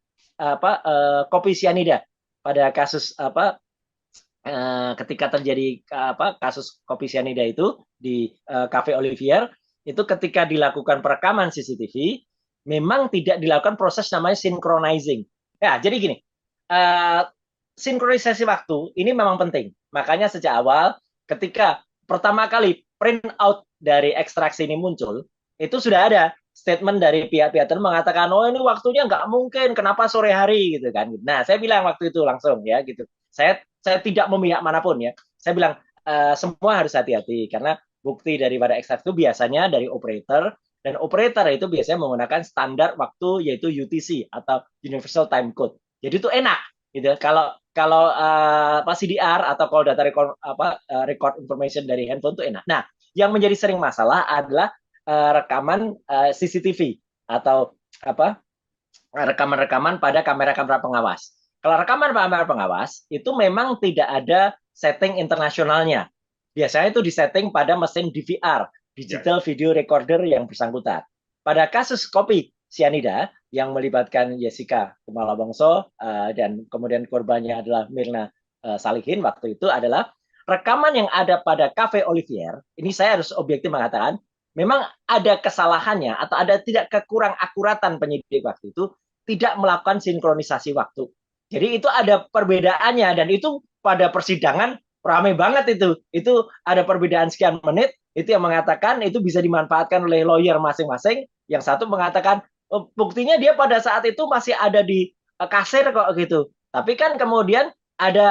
kopi sianida, pada kasus ketika terjadi kasus kopi sianida itu di Cafe Olivier, itu ketika dilakukan perekaman CCTV, memang tidak dilakukan proses namanya synchronizing. Ya, jadi gini, uh, sinkronisasi waktu ini memang penting. Makanya sejak awal, ketika pertama kali print out dari ekstraksi ini muncul, itu sudah ada statement dari pihak-pihak tertentu mengatakan, oh ini waktunya nggak mungkin, kenapa sore hari gitu kan? Nah, saya bilang waktu itu langsung ya gitu. Saya tidak memihak manapun ya. Saya bilang semua harus hati-hati karena bukti daripada ekstraksi itu biasanya dari operator dan operator itu biasanya menggunakan standar waktu yaitu UTC atau Universal Time Code. Jadi itu enak gitu. Kalau kalau CDR atau kalau data record information dari handphone itu enak. Nah, yang menjadi sering masalah adalah rekaman CCTV atau rekaman-rekaman pada kamera-kamera pengawas. Kalau rekaman kamera pengawas itu memang tidak ada setting internasionalnya. Biasanya itu disetting pada mesin DVR, digital video recorder yang bersangkutan. Pada kasus kopi sianida yang melibatkan Jessica Kumala Wongso dan kemudian korbannya adalah Mirna Salihin waktu itu adalah rekaman yang ada pada Cafe Olivier. Ini saya harus objektif mengatakan memang ada kesalahannya atau ada tidak kekurang akuratan penyidik waktu itu tidak melakukan sinkronisasi waktu. Jadi itu ada perbedaannya dan itu pada persidangan ramai banget itu. Itu ada perbedaan sekian menit, itu yang mengatakan itu bisa dimanfaatkan oleh lawyer masing-masing. Yang satu mengatakan oh, buktinya dia pada saat itu masih ada di kasir kok gitu. Tapi kan kemudian ada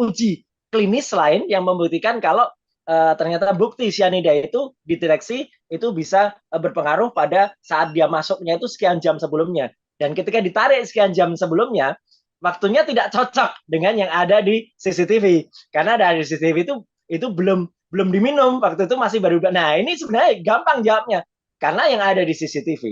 uji klinis lain yang membuktikan kalau ternyata bukti sianida itu dideteksi itu bisa berpengaruh pada saat dia masuknya itu sekian jam sebelumnya. Dan ketika ditarik sekian jam sebelumnya, waktunya tidak cocok dengan yang ada di CCTV. Karena dari CCTV itu belum diminum, waktu itu masih baru. Nah, ini sebenarnya gampang jawabnya. Karena yang ada di CCTV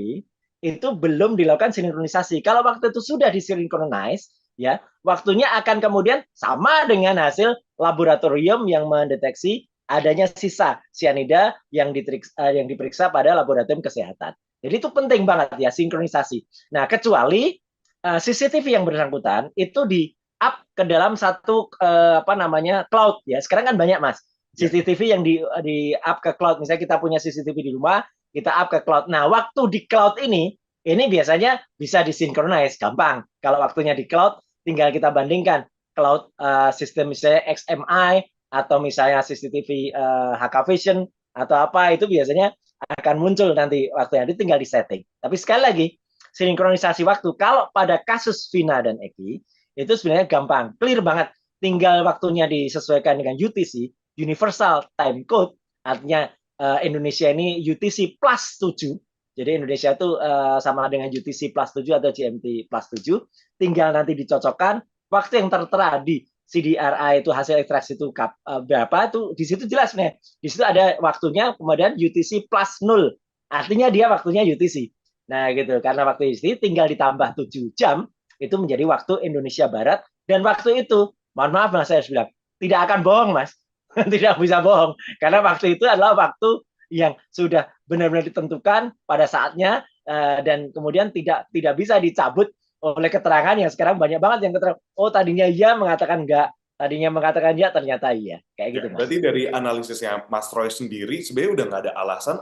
itu belum dilakukan sinkronisasi. Kalau waktu itu sudah disinkronize, ya, waktunya akan kemudian sama dengan hasil laboratorium yang mendeteksi adanya sisa sianida yang diperiksa pada laboratorium kesehatan. Jadi itu penting banget ya sinkronisasi. Nah, kecuali CCTV yang bersangkutan itu di up ke dalam satu apa namanya cloud ya. Sekarang kan banyak Mas Ya, CCTV yang di up ke cloud. Misalnya kita punya CCTV di rumah, kita up ke cloud. Nah, waktu di cloud ini biasanya bisa disinkronize, gampang. Kalau waktunya di cloud, tinggal kita bandingkan cloud sistem misalnya XMI atau misalnya CCTV HK Vision atau apa itu biasanya akan muncul nanti waktunya. Itu tinggal di setting. Tapi sekali lagi, sinkronisasi waktu kalau pada kasus Vina dan Eki itu sebenarnya gampang, clear banget. Tinggal waktunya disesuaikan dengan UTC, Universal Time Code, artinya Indonesia ini UTC plus 7. Jadi Indonesia itu sama dengan UTC plus 7 atau GMT plus 7. Tinggal nanti dicocokkan waktu yang tertera di CDRI itu hasil ekstraksi itu berapa itu di situ jelas nih. Di situ ada waktunya kemudian UTC plus 0. Artinya dia waktunya UTC. Nah gitu, karena waktu UTC tinggal ditambah 7 jam itu menjadi waktu Indonesia Barat dan waktu itu mohon maaf Mas saya harus bilang tidak akan bohong Mas. Tidak bisa bohong karena waktu itu adalah waktu yang sudah benar-benar ditentukan pada saatnya dan kemudian tidak bisa dicabut oleh keterangan yang sekarang banyak banget yang keterangan oh tadinya iya mengatakan enggak tadinya mengatakan ya ternyata iya kayak ya, gitu Mas. berarti dari analisisnya Mas Troy sendiri sebenarnya udah nggak ada alasan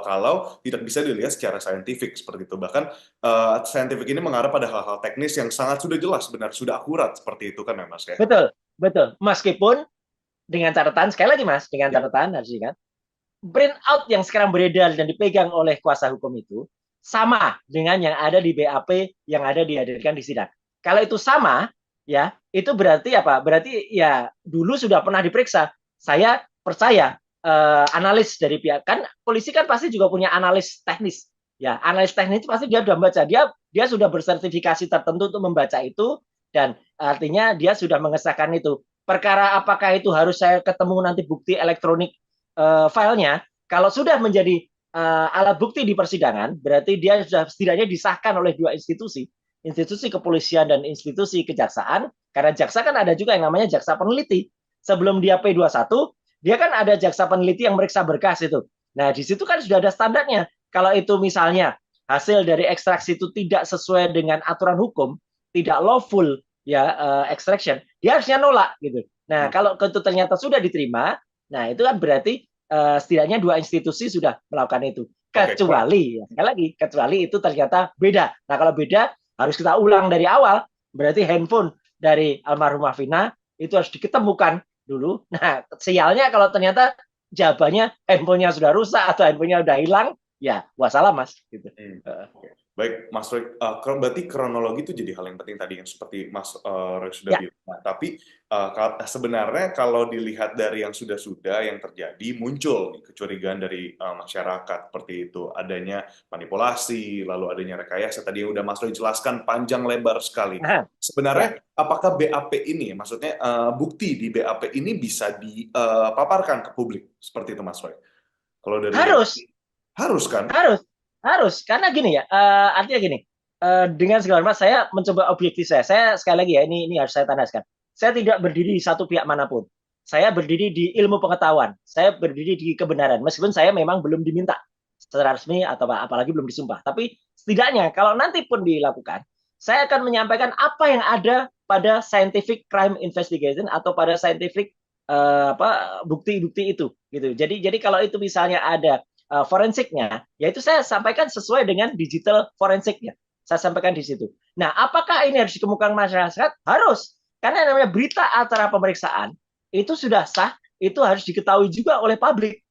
kalau tidak bisa dilihat secara saintifik seperti itu. Bahkan saintifik ini mengarah pada hal-hal teknis yang sangat sudah jelas, benar, sudah akurat seperti itu kan ya Mas ya? Betul, betul. Meskipun dengan catatan sekali lagi Mas, dengan Ya. catatan harus diingat print out yang sekarang beredar dan dipegang oleh kuasa hukum itu sama dengan yang ada di BAP yang ada dihadirkan di sidang. Kalau itu sama, ya itu berarti apa? Berarti ya dulu sudah pernah diperiksa. Saya percaya analis dari pihak kan polisi kan pasti juga punya analis teknis. Ya, analis teknis pasti dia sudah membaca. Dia sudah bersertifikasi tertentu untuk membaca itu dan artinya dia sudah mengesahkan itu. Perkara apakah itu harus saya ketemu nanti bukti elektronik filenya, kalau sudah menjadi alat bukti di persidangan, berarti dia sudah setidaknya disahkan oleh dua institusi, institusi kepolisian dan institusi kejaksaan, karena jaksa kan ada juga yang namanya jaksa peneliti. Sebelum dia P21, dia kan ada jaksa peneliti yang meriksa berkas itu. Nah, di situ kan sudah ada standarnya. Kalau itu misalnya hasil dari ekstraksi itu tidak sesuai dengan aturan hukum, tidak lawful ya extraction, dia harusnya nolak gitu. Nah, kalau itu ternyata sudah diterima, nah itu kan berarti setidaknya dua institusi sudah melakukan itu. Oke, Pak. Kecuali, ya, sekali lagi, kecuali itu ternyata beda. Nah, kalau beda, harus kita ulang dari awal. Berarti handphone dari almarhumah Vina itu harus diketemukan dulu. Nah, sialnya kalau ternyata jawabannya handphonenya sudah rusak atau handphonenya sudah hilang, ya wassalam Mas. Gitu. Oke. Baik, Mas Roy, berarti kronologi itu jadi hal yang penting tadi yang seperti Mas Roy sudah Ya, bilang. Tapi sebenarnya kalau dilihat dari yang sudah-sudah yang terjadi, muncul nih kecurigaan dari masyarakat seperti itu. Adanya manipulasi, lalu adanya rekayasa. Tadi yang udah Mas Roy jelaskan panjang lebar sekali. nah, ya. Sebenarnya apakah BAP ini, maksudnya bukti di BAP ini bisa dipaparkan ke publik? Seperti itu Mas Roy. Kalau dari Harus, harus kan? harus, harus. Karena gini ya, artinya gini, dengan segala macam saya mencoba objektif saya sekali lagi ya, ini harus saya tandaskan. Saya tidak berdiri di satu pihak manapun. Saya berdiri di ilmu pengetahuan. Saya berdiri di kebenaran. Meskipun saya memang belum diminta secara resmi atau apalagi belum disumpah. Tapi setidaknya kalau nanti pun dilakukan, saya akan menyampaikan apa yang ada pada scientific crime investigation atau pada scientific apa bukti-bukti itu gitu. Jadi kalau itu misalnya ada forensiknya, yaitu saya sampaikan sesuai dengan digital forensiknya. Saya sampaikan di situ. Nah, apakah ini harus dikemukakan masyarakat? Harus. Karena namanya berita acara pemeriksaan itu sudah sah, itu harus diketahui juga oleh publik.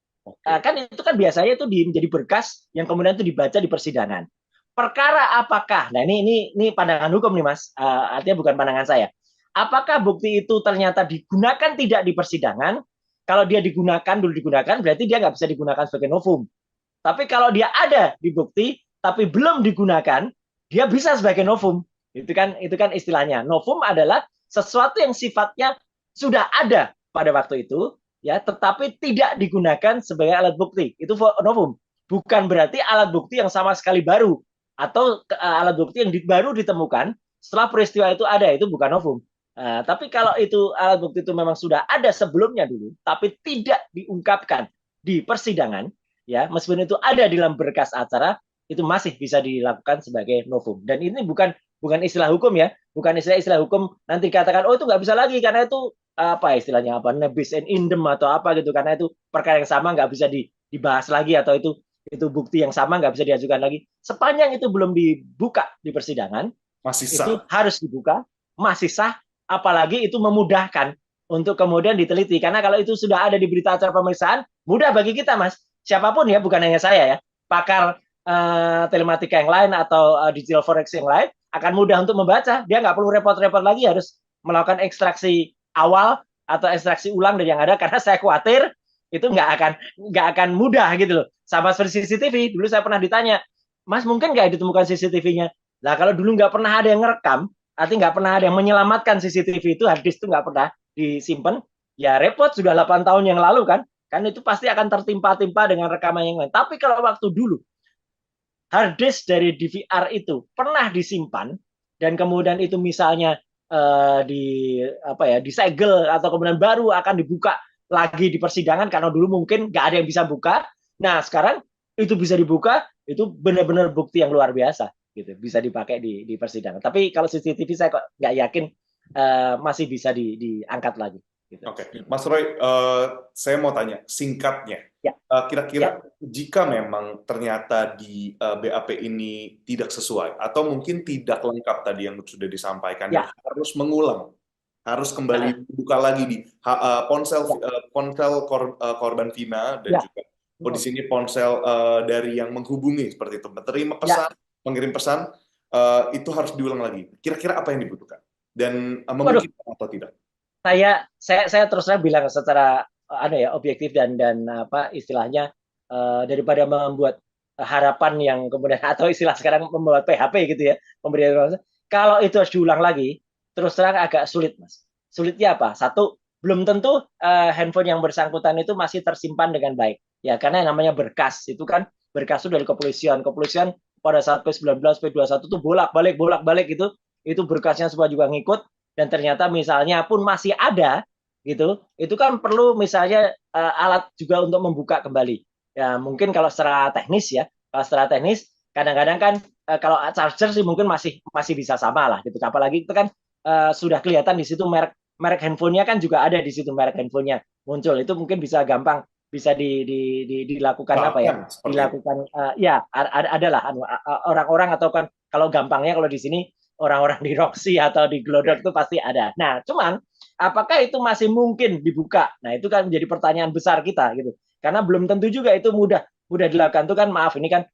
Kan itu kan biasanya itu menjadi berkas yang kemudian itu dibaca di persidangan. Perkara apakah? Nah, ini pandangan hukum nih, Mas. Artinya bukan pandangan saya. Apakah bukti itu ternyata digunakan tidak di persidangan? Kalau dia digunakan, dulu digunakan, berarti dia nggak bisa digunakan sebagai novum. Tapi kalau dia ada di bukti, tapi belum digunakan, dia bisa sebagai novum. Itu kan istilahnya. Novum adalah sesuatu yang sifatnya sudah ada pada waktu itu, ya, tetapi tidak digunakan sebagai alat bukti. Itu novum. Bukan berarti alat bukti yang sama sekali baru atau alat bukti yang baru ditemukan setelah peristiwa itu ada, itu bukan novum. Tapi kalau itu alat bukti itu memang sudah ada sebelumnya dulu, tapi tidak diungkapkan di persidangan, ya meskipun itu ada di dalam berkas acara, itu masih bisa dilakukan sebagai novum. Dan ini bukan istilah hukum ya, bukan istilah hukum nanti katakan oh itu nggak bisa lagi karena itu apa istilahnya apa nebis and indem atau apa gitu karena itu perkara yang sama nggak bisa dibahas lagi atau itu bukti yang sama nggak bisa diajukan lagi. Sepanjang itu belum dibuka di persidangan, Masih itu sah. harus dibuka, masih sah, apalagi itu memudahkan untuk kemudian diteliti. Karena kalau itu sudah ada di berita acara pemeriksaan, mudah bagi kita, Mas. Siapapun ya, bukan hanya saya ya, pakar telematika yang lain atau digital forensic yang lain akan mudah untuk membaca. Dia nggak perlu repot-repot lagi harus melakukan ekstraksi awal atau ekstraksi ulang dari yang ada karena saya khawatir itu nggak akan mudah gitu loh. Sama seperti CCTV, dulu saya pernah ditanya, Mas mungkin nggak ditemukan CCTV-nya? Nah, kalau dulu nggak pernah ada yang ngerekam, artinya nggak pernah ada yang menyelamatkan CCTV itu, hard disk itu nggak pernah disimpan, ya repot sudah 8 tahun yang lalu kan itu pasti akan tertimpa-timpa dengan rekaman yang lain. Tapi kalau waktu dulu hard disk dari DVR itu pernah disimpan dan kemudian itu misalnya di apa ya disegel atau kemudian baru akan dibuka lagi di persidangan karena dulu mungkin nggak ada yang bisa buka. Nah sekarang itu bisa dibuka, itu benar-benar bukti yang luar biasa gitu bisa dipakai di persidangan. Tapi kalau CCTV saya kok nggak yakin masih bisa diangkat lagi. Gitu. Oke, Mas Roy, saya mau tanya singkatnya, Ya, kira-kira ya, jika memang ternyata di BAP ini tidak sesuai atau mungkin tidak lengkap tadi yang sudah disampaikan dan ya, harus mengulang, harus uh, kembali dibuka lagi di ponsel korban Vina dan ya, juga di sini ponsel dari yang menghubungi seperti itu, menerima ya, pesan, mengirim pesan, itu harus diulang lagi. Kira-kira apa yang dibutuhkan dan waduh, memungkinkan atau tidak? saya terus terang bilang secara ada ya objektif dan apa istilahnya daripada membuat harapan yang kemudian atau istilah sekarang membuat PHP gitu ya pemberian informasi. Kalau itu harus diulang lagi terus terang agak sulit mas. Sulitnya apa? Satu, belum tentu handphone yang bersangkutan itu masih tersimpan dengan baik ya karena yang namanya berkas itu kan berkas itu dari kepolisian pada saat P19 P21 tuh bolak balik itu berkasnya semua juga ngikut dan ternyata misalnya pun masih ada gitu, itu kan perlu misalnya alat juga untuk membuka kembali. Ya mungkin kalau secara teknis ya, kalau secara teknis kadang-kadang kan kalau charger sih mungkin masih bisa sama lah gitu. Apalagi itu kan sudah kelihatan di situ merek merek handphonenya kan juga ada di situ merek handphonenya muncul. Itu mungkin bisa gampang bisa dilakukan apa ya? Bahkan seperti itu. Dilakukan ya adalah orang-orang atau kan kalau gampangnya kalau di sini orang-orang di Roxy atau di Glodok Oke. itu pasti ada. Nah, cuman apakah itu masih mungkin dibuka? Nah, itu kan menjadi pertanyaan besar kita gitu. Karena belum tentu juga itu mudah mudah dilakukan. Itu kan maaf ini kan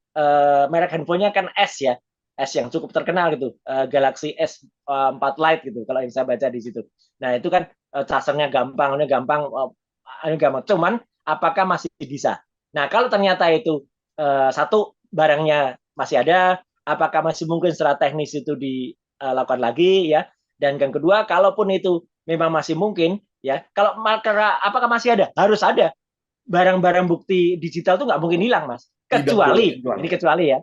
merek handphonenya kan S ya. S yang cukup terkenal gitu. Galaxy S4 Lite gitu kalau yang saya baca di situ. Nah, itu kan casernya gampang, ini gampang. Cuman apakah masih bisa? Nah, kalau ternyata itu satu barangnya masih ada, apakah masih mungkin secara teknis itu dilakukan lagi ya? Dan yang kedua, kalaupun itu memang masih mungkin ya, kalau apakah masih ada? Harus ada. Barang-barang bukti digital itu nggak mungkin hilang, Mas. Tidak boleh Kecuali, hilang ini ya. kecuali ya,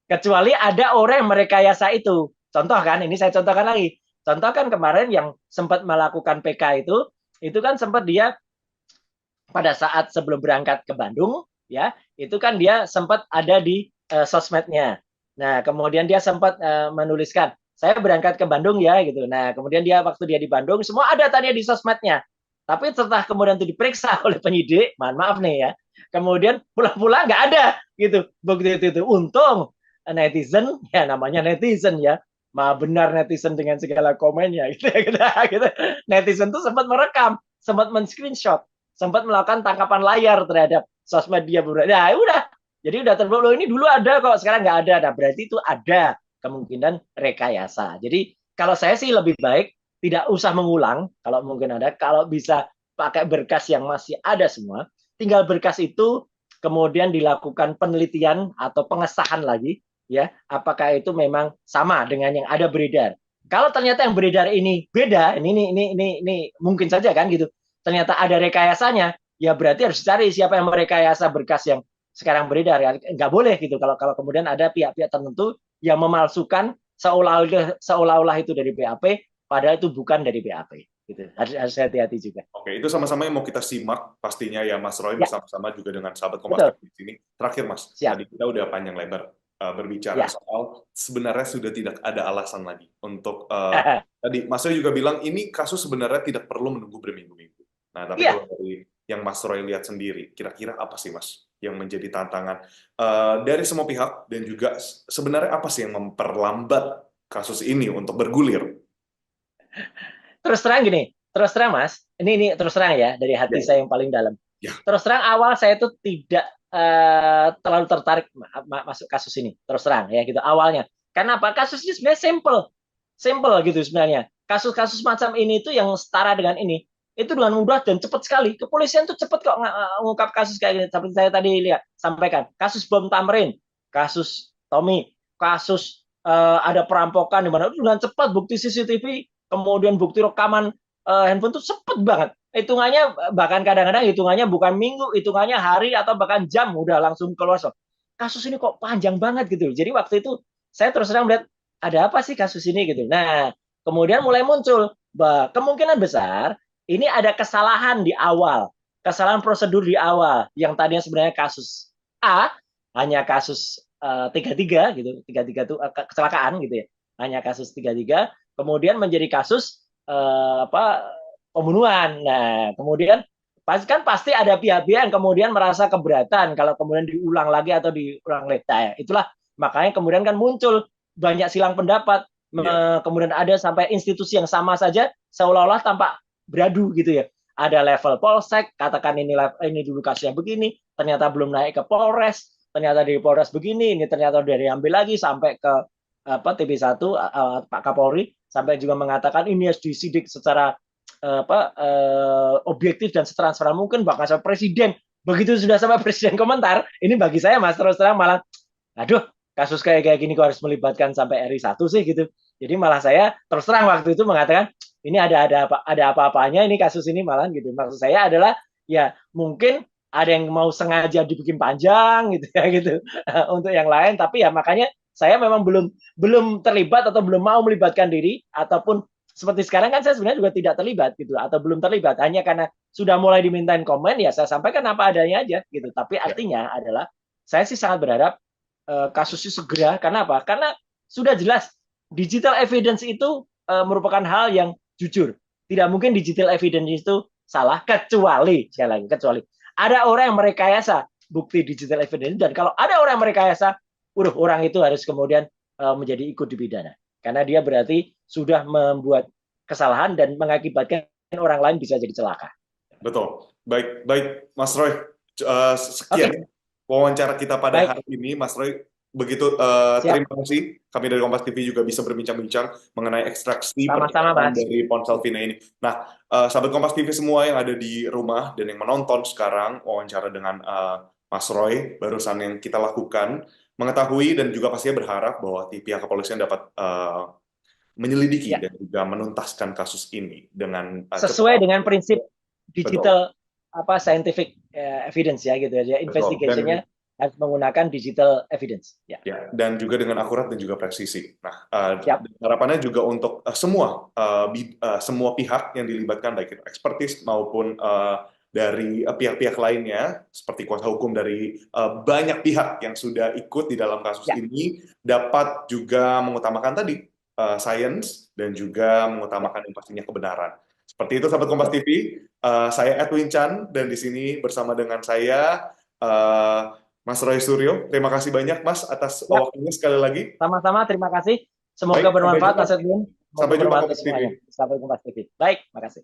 kecuali ada orang yang merekayasa itu. Contoh kan, ini saya contohkan lagi. Contoh kan kemarin yang sempat melakukan PK itu kan sempat dia pada saat sebelum berangkat ke Bandung, ya, itu kan dia sempat ada di sosmednya. Nah, kemudian dia sempat menuliskan, saya berangkat ke Bandung ya, gitu. Nah, kemudian dia waktu dia di Bandung, semua ada tanya di sosmednya. Tapi setelah kemudian itu diperiksa oleh penyidik, mohon maaf nih ya, kemudian pulang-pulang nggak ada, gitu. Bukti itu. Untung netizen, ya namanya netizen ya, mah benar netizen dengan segala komennya, gitu. Netizen tuh sempat merekam, sempat men-screenshot sempat melakukan tangkapan layar terhadap sosmed dia. Nah, udah. Jadi udah terbukti ini dulu ada kok, sekarang nggak ada. Nah, berarti itu ada kemungkinan rekayasa. Jadi kalau saya sih lebih baik tidak usah mengulang kalau mungkin ada. Kalau bisa pakai berkas yang masih ada semua, tinggal berkas itu kemudian dilakukan penelitian atau pengesahan lagi ya, apakah itu memang sama dengan yang ada beredar. Kalau ternyata yang beredar ini beda, ini mungkin saja kan gitu ternyata ada rekayasanya, ya berarti harus cari siapa yang merekayasa berkas yang sekarang beredar. Ya. Nggak boleh gitu kalau kemudian ada pihak-pihak tertentu yang memalsukan seolah-olah itu dari BAP, padahal itu bukan dari BAP. Gitu. Harus hati-hati juga. Oke, itu sama-sama yang mau kita simak pastinya ya Mas Roy Ya, bersama-sama juga dengan sahabat Kompas betul. TV di sini. Terakhir Mas, Siap. tadi kita udah panjang lebar berbicara Ya. soal sebenarnya sudah tidak ada alasan lagi untuk tadi Mas Roy juga bilang ini kasus sebenarnya tidak perlu menunggu berminggu-minggu. Nah, tapi Iya. kalau dari yang Mas Roy lihat sendiri, kira-kira apa sih Mas yang menjadi tantangan dari semua pihak dan juga sebenarnya apa sih yang memperlambat kasus ini untuk bergulir? Terus terang gini, terus terang Mas, ini terus terang ya dari Ya, hati saya yang paling dalam. ya, Terus terang awal saya itu tidak terlalu tertarik masuk kasus ini, terus terang ya gitu awalnya. Karena apa? Kasus ini sebenarnya simple, simple gitu sebenarnya. Kasus-kasus macam ini itu yang setara dengan ini, itu dengan mudah dan cepat sekali. Kepolisian tuh cepat kok ngungkap kasus kayak gini. Seperti saya tadi lihat sampaikan, kasus bom Tamrin, kasus Tommy, kasus ada perampokan di mana itu dengan cepat bukti CCTV, kemudian bukti rekaman handphone tuh cepet banget. Hitungannya bahkan kadang-kadang hitungannya bukan minggu, hitungannya hari atau bahkan jam udah langsung keluar. So, kasus ini kok panjang banget gitu. Jadi waktu itu saya terus terang melihat ada apa sih kasus ini gitu. Nah, kemudian mulai muncul bahwa kemungkinan besar ini ada kesalahan di awal, kesalahan prosedur di awal yang tadinya sebenarnya kasus A hanya kasus 33 gitu, 33 itu kecelakaan gitu ya. Hanya kasus 33 kemudian menjadi kasus apa pembunuhan. Nah, kemudian pasti ada pihak-pihak yang kemudian merasa keberatan kalau kemudian diulang lagi atau diulang lagi. Nah, itulah makanya kemudian kan muncul banyak silang pendapat. ya, Kemudian ada sampai institusi yang sama saja seolah-olah tampak beradu gitu ya. Ada level polsek, katakan ini dulu kasusnya begini, ternyata belum naik ke Polres, ternyata di Polres begini, ini ternyata udah diambil lagi sampai ke TP1 Pak Kapolri sampai juga mengatakan ini harus disidik secara objektif dan setransparan mungkin bahkan sampai presiden. Begitu sudah sampai presiden komentar, ini bagi saya Mas terus terang malah aduh, kasus kayak gini kok harus melibatkan sampai RI 1 sih gitu. Jadi malah saya terus terang waktu itu mengatakan ini ada apa-apanya ini kasus ini malah gitu. Maksud saya adalah ya mungkin ada yang mau sengaja dibikin panjang gitu ya gitu untuk yang lain tapi ya makanya saya memang belum belum terlibat atau belum mau melibatkan diri ataupun seperti sekarang kan saya sebenarnya juga tidak terlibat gitu atau belum terlibat hanya karena sudah mulai dimintain komen ya saya sampaikan apa adanya aja gitu tapi ya. artinya adalah saya sih sangat berharap kasusnya segera karena apa karena sudah jelas digital evidence itu merupakan hal yang jujur tidak mungkin digital evidence itu salah kecuali sekali lagi kecuali ada orang yang merekayasa bukti digital evidence dan kalau ada orang yang merekayasa orang itu harus kemudian menjadi ikut dipidana karena dia berarti sudah membuat kesalahan dan mengakibatkan orang lain bisa jadi celaka. Betul. Baik, baik, Mas Roy. Oke, Sekian wawancara kita pada baik, hari ini, Mas Roy. Begitu, siap. terima kasih. Kami dari Kompas TV juga bisa berbincang-bincang mengenai ekstraksi Sama-sama, percakapan Mas. dari ponsel Vina ini. Nah, sahabat Kompas TV semua yang ada di rumah dan yang menonton sekarang wawancara dengan Mas Roy barusan yang kita lakukan, mengetahui dan juga pastinya berharap bahwa pihak kepolisian dapat menyelidiki Ya, dan juga menuntaskan kasus ini dengan sesuai cepat. dengan prinsip Betul, digital scientific evidence ya gitu ya. betul. Dan Investigasinya harus menggunakan digital evidence. Ya, ya, dan juga dengan akurat dan juga presisi. Nah, siap. harapannya juga untuk semua pihak yang dilibatkan, baik itu ekspertis maupun dari pihak-pihak lainnya, seperti kuasa hukum dari banyak pihak yang sudah ikut di dalam kasus Ya, ini, dapat juga mengutamakan tadi sains dan juga ya, mengutamakan yang pastinya kebenaran. Seperti itu, sahabat Kompas betul. TV. Saya Edwin Chan dan di sini bersama dengan saya. eh, Mas Roy Suryo, terima kasih banyak Mas atas Ya, waktunya sekali lagi. sama-sama. Terima kasih. Baik, Semoga sampai bermanfaat, jumpa. Mas Edwin. Semoga Sampai jumpa bermanfaat untuk Kompas TV. semuanya. Sampai jumpa. Baik, makasih.